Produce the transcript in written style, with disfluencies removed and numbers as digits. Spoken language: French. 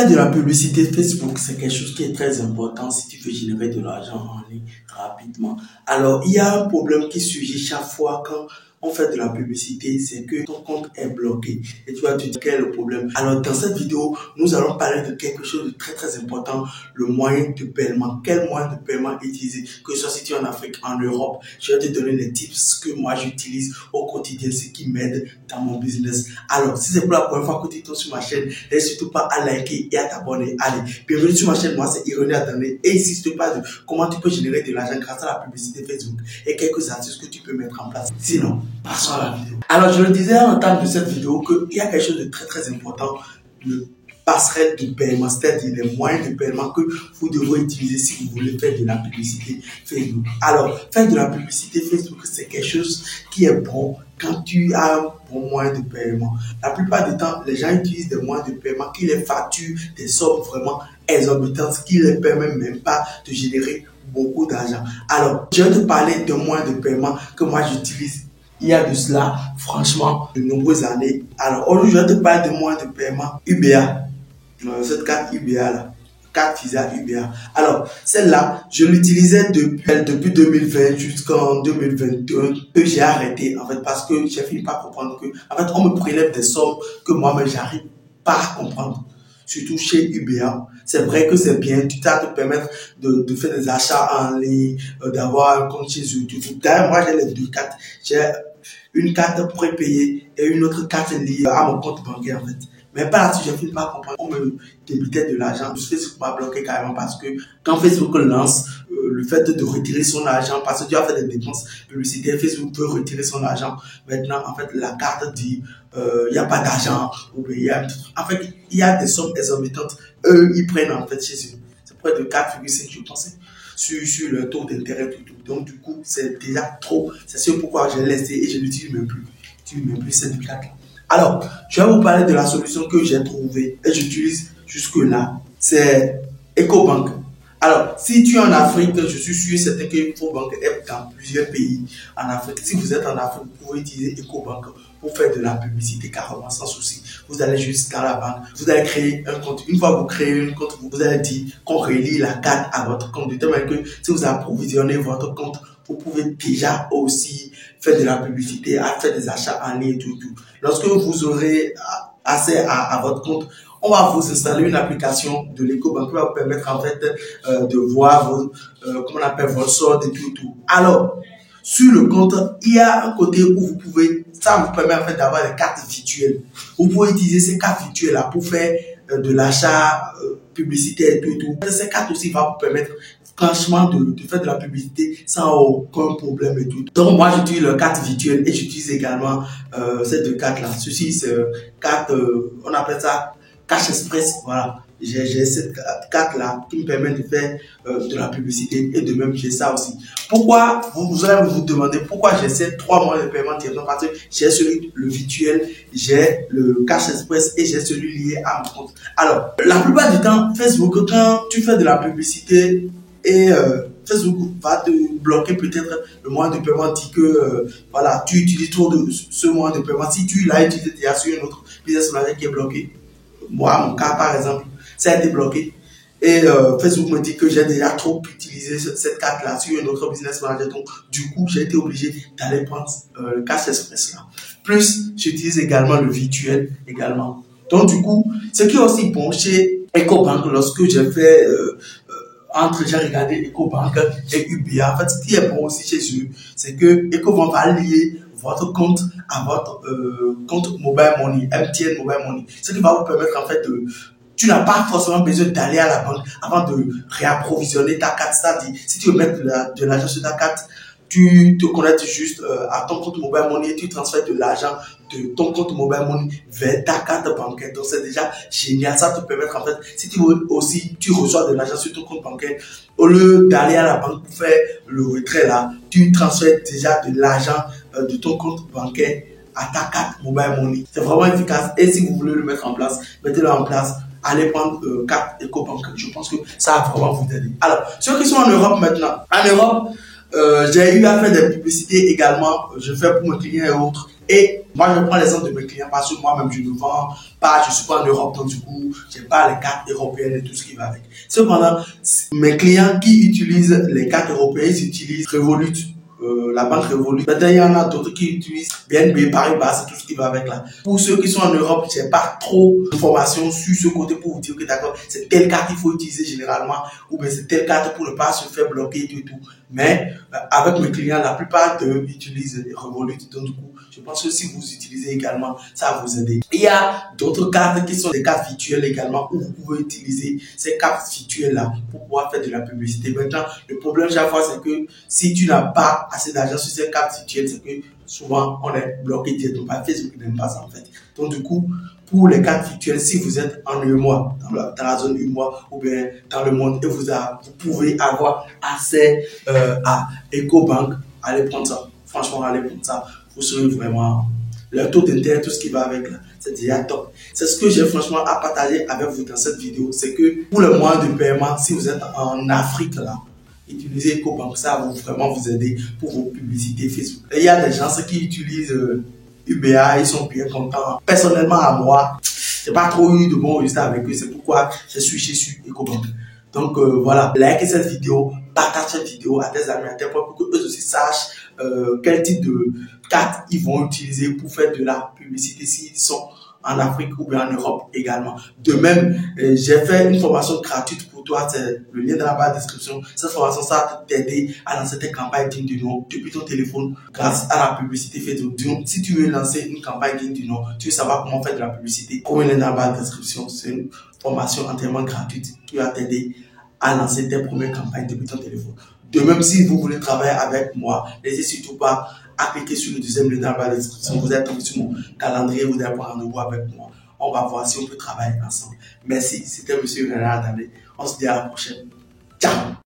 Faire de la publicité Facebook, c'est quelque chose qui est très important si tu veux générer de l'argent en ligne rapidement. Alors, il y a un problème qui surgit chaque fois quand on fait de la publicité, c'est que ton compte est bloqué. Et tu vas te dire quel est le problème. Alors, dans cette vidéo, nous allons parler de quelque chose de très important, le moyen de paiement. Quel moyen de paiement utiliser, que ce soit si tu es en Afrique, en Europe. Je vais te donner les tips que moi j'utilise au quotidien, ce qui m'aide dans mon business. Alors, si c'est pour la première fois que tu tombes sur ma chaîne, n'hésite surtout pas à liker et à t'abonner. Allez, bienvenue sur ma chaîne, moi c'est Ironie Adamé et ici je te parle de comment tu peux générer de l'argent grâce à la publicité Facebook et quelques astuces que tu peux mettre en place. Sinon, passons à la vidéo. Alors, je le disais en entame de cette vidéo qu'il y a quelque chose de très important, le passerelle de paiement, c'est-à-dire les moyens de paiement que vous devrez utiliser si vous voulez faire de la publicité Facebook. Alors, faire de la publicité Facebook, c'est quelque chose qui est bon quand tu as un bon moyen de paiement. La plupart du temps, les gens utilisent des moyens de paiement qui les facturent des sommes vraiment exorbitantes, qui ne les permettent même pas de générer beaucoup d'argent. Alors, je vais te parler de moyens de paiement que moi j'utilise il y a de cela, franchement, de nombreuses années. Alors, aujourd'hui, je vais te parler de moyens de paiement UBA. Cette carte UBA là, carte Visa UBA. Alors, celle-là, je l'utilisais depuis 2020 jusqu'en 2021 que j'ai arrêté en fait parce que j'ai fini par comprendre que en fait on me prélève des sommes que moi-même j'arrive pas à comprendre. Surtout chez UBA. C'est vrai que c'est bien, tu t'as te permettre de faire des achats en ligne, d'avoir un compte chez eux. D'ailleurs, moi j'ai les deux cartes. J'ai une carte prépayée et une autre carte liée à mon compte bancaire en fait. Mais par là-dessus, j'ai fini par comprendre. On me débitait de l'argent. Facebook m'a bloqué carrément parce que quand Facebook lance le fait de retirer son argent, parce que tu as fait des dépenses publicitaires, Facebook peut retirer son argent. Maintenant, en fait, la carte dit il n'y a pas d'argent. En fait, il y a des sommes exorbitantes. Eux, ils prennent en fait chez eux. C'est près de 4,5, je pense, sur le taux d'intérêt. Donc, du coup, c'est déjà trop. C'est ce pourquoi j'ai laissé et je n'utilise même plus. Je n'utilise même plus cette carte-là. Alors, je vais vous parler de la solution que j'ai trouvée et j'utilise jusque-là. C'est EcoBank. Alors, si tu es en Afrique, je suis sûr certain que EcoBank est dans plusieurs pays en Afrique. Si vous êtes en Afrique, vous pouvez utiliser EcoBank pour faire de la publicité carrément sans souci. Vous allez juste dans la banque, vous allez créer un compte. Une fois que vous créez un compte, vous allez dire qu'on relie la carte à votre compte. De telle manière que si vous approvisionnez votre compte, vous pouvez déjà aussi faire de la publicité, faire des achats en ligne et tout. Lorsque vous aurez accès à votre compte, on va vous installer une application de l'EcoBank qui va vous permettre en fait de voir comment on appelle votre solde et tout. Alors, sur le compte, il y a un côté où vous pouvez, ça vous permet en fait d'avoir des cartes virtuelles. Vous pouvez utiliser ces cartes virtuelles là pour faire de l'achat publicitaire et tout. Ces cartes aussi vont vous permettre franchement de faire de la publicité sans aucun problème et tout. Donc moi j'utilise la carte virtuelle et j'utilise également ces deux cartes là. Ceci c'est carte, on appelle ça Cash Express. Voilà, j'ai cette carte là qui me permet de faire de la publicité et de même j'ai ça aussi. Pourquoi vous allez vous demander pourquoi j'ai ces trois moyens de paiement directement? Parce que j'ai celui le virtuel, j'ai le Cash Express et j'ai celui lié à mon compte. Alors la plupart du temps Facebook, quand tu fais de la publicité et Facebook va te bloquer peut-être le moyen de paiement, dit que voilà, tu utilises trop de ce moyen de paiement. Si tu l'as utilisé déjà sur un autre business manager qui est bloqué, moi mon cas par exemple, ça a été bloqué et Facebook me dit que j'ai déjà trop utilisé cette carte là sur un autre business manager, donc du coup j'ai été obligé d'aller prendre le Cash Express là. Plus j'utilise également le virtuel également. Donc du coup, ce qui est aussi bon chez EcoBank, lorsque j'ai fait j'ai regardé EcoBank et UBA. En fait, ce qui est bon aussi chez eux, c'est que EcoBank va lier votre compte à votre compte Mobile Money, MTN Mobile Money. Ce qui va vous permettre en fait tu n'as pas forcément besoin d'aller à la banque avant de réapprovisionner ta carte. C'est-à-dire, si tu veux mettre de l'argent sur ta carte, tu te connectes juste à ton compte Mobile Money, tu transfères de l'argent de ton compte Mobile Money vers ta carte bancaire. Donc c'est déjà génial. Ça te permet en fait, si tu veux aussi, tu reçois de l'argent sur ton compte bancaire, au lieu d'aller à la banque pour faire le retrait là, tu transfères déjà de l'argent de ton compte bancaire à ta carte Mobile Money. C'est vraiment efficace. Et si vous voulez le mettre en place, mettez-le en place. Allez prendre carte EcoBank. Je pense que ça va vraiment vous aider. Alors, ceux qui sont en Europe maintenant, en Europe, j'ai eu à faire des publicités également. Je fais pour mes clients et autres. Et moi, je prends l'exemple de mes clients parce que moi-même, je ne vends pas, je ne suis pas en Europe, donc du coup, je n'ai pas les cartes européennes et tout ce qui va avec. Cependant, mes clients qui utilisent les cartes européennes, ils utilisent Revolut. La banque Revolut. Maintenant, il y en a d'autres qui utilisent BNB, Paribas, c'est tout ce qui va avec là. Pour ceux qui sont en Europe, je n'ai pas trop d'informations sur ce côté pour vous dire que d'accord, c'est telle carte qu'il faut utiliser généralement, ou bien c'est telle carte pour ne pas se faire bloquer et tout. Mais avec mes clients, la plupart d'eux utilisent Revolut. Donc du coup, je pense que si vous utilisez également, ça va vous aider. Il y a d'autres cartes qui sont des cartes virtuelles également, où vous pouvez utiliser ces cartes virtuelles là pour pouvoir faire de la publicité. Maintenant, le problème chaque fois, c'est que si tu n'as pas assez d'argent sur ces cartes virtuelles, c'est que souvent on est bloqué directement par Facebook, n'aime pas ça en fait. Donc du coup, pour les cartes virtuelles, si vous êtes en UMOA, dans la zone UMOA ou bien dans le monde et vous pouvez avoir accès à EcoBank, allez prendre ça. Franchement, allez prendre ça. Vous serez vraiment... Le taux d'intérêt, tout ce qui va avec là, c'est déjà top. C'est ce que j'ai franchement à partager avec vous dans cette vidéo. C'est que pour le moyen de paiement, si vous êtes en Afrique là, utilisez EcoBank, ça va vraiment vous aider pour vos publicités Facebook. Et il y a des gens qui utilisent UBA, ils sont bien contents. Personnellement, à moi, j'ai pas trop eu de bons résultats avec eux. C'est pourquoi j'ai switché sur EcoBank. Donc voilà, likez cette vidéo, partagez cette vidéo à tes amis, à tes proches pour qu'eux aussi sachent quel type de carte ils vont utiliser pour faire de la publicité s'ils sont en Afrique ou bien en Europe également. De même, j'ai fait une formation gratuite pour toi, c'est le lien dans la barre de description. Cette formation, ça va t'aider à lancer tes campagnes digne du nom depuis ton téléphone grâce à la publicité Facebook. Donc, si tu veux lancer une campagne digne du nom, tu veux savoir comment faire de la publicité, prends le lien dans la barre de description. C'est une formation entièrement gratuite qui va t'aider à lancer tes premières campagnes depuis ton téléphone. De même, si vous voulez travailler avec moi, n'hésitez surtout pas à cliquer sur le deuxième lien dans la barre de description. Vous êtes tombé sur mon calendrier, vous allez prendre rendez-vous avec moi. On va voir si on peut travailler ensemble. Merci, c'était Monsieur Renard Adamé. On se dit à la prochaine. Ciao!